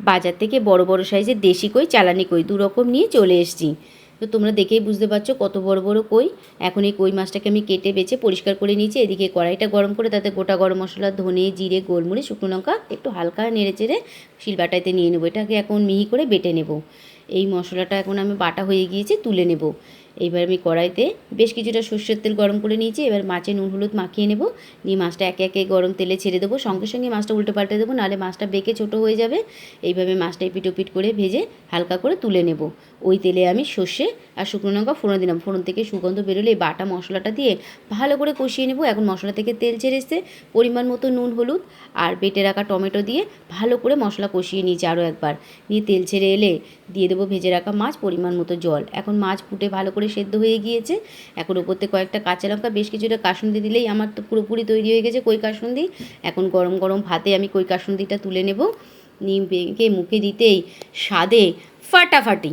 বাজার থেকে বড় বড় সাইজের দেশি কই, চালানি কই দু রকম নিয়ে চলে এসেছি। তো তোমরা দেখেই বুঝতে পারছো কত বড় বড় কই। এখন এই কই মাছটাকে আমি কেটে বেছে পরিষ্কার করে নিয়েছি। এদিকে কড়াইটা গরম করে তাতে গোটা গরম মশলা, ধনে, জিরে, গোলমরিচ, শুকনো লঙ্কা একটু হালকা নেড়ে চেড়ে শিলবাটাইতে নিয়ে নেবো। এটাকে এখন মিহি করে বেটে নেব। এই মশলাটা এখন আমি বাটা হয়ে গিয়েছে, তুলে নেব। এইবার আমি কড়াইতে বেশ কিছুটা সর্ষের তেল গরম করে নিয়েছি। এবার মাছে নুন হলুদ মাখিয়ে নেব। নিয়ে মাছটা একে একে গরম তেলে ছেড়ে দেবো। সঙ্গে সঙ্গে মাছটা উল্টে পাল্টে দেবো, নাহলে মাছটা বেঁকে ছোটো হয়ে যাবে। এইভাবে মাছটা এপিট ওপিট করে ভেজে হালকা করে তুলে নেব। ওই তেলে আমি সর্ষে আর শুকনো লঙ্কা ফোড়ন দিলাম। ফোড়ন থেকে সুগন্ধ বেরোলে এই বাটা মশলাটা দিয়ে ভালো করে কষিয়ে নেব। এখন মশলা থেকে তেল ছেড়ে এসে পরিমাণ মতো নুন হলুদ আর বেটে রাখা টমেটো দিয়ে ভালো করে মশলা কষিয়ে নিয়েছি আরও একবার। নিয়ে তেল ছেড়ে এলে দিয়ে দেবো ভেজে রাখা মাছ, পরিমাণ মতো জল। এখন মাছ ফুটে ভালো করে সেদ্ধ হয়ে গিয়েছে। এখন ওপর থেকে কয়েকটা কাঁচা লঙ্কা, বেশ কিছুটা কাসুন্দি দিলেই আমার তো পুরোপুরি তৈরি হয়ে গেছে কই কাসুন্দি। এখন গরম গরম ভাতে আমি কই কাসুন্দিটা তুলে নেব। নিয়ে মুখে দিতেই স্বাদে ফাটাফাটি।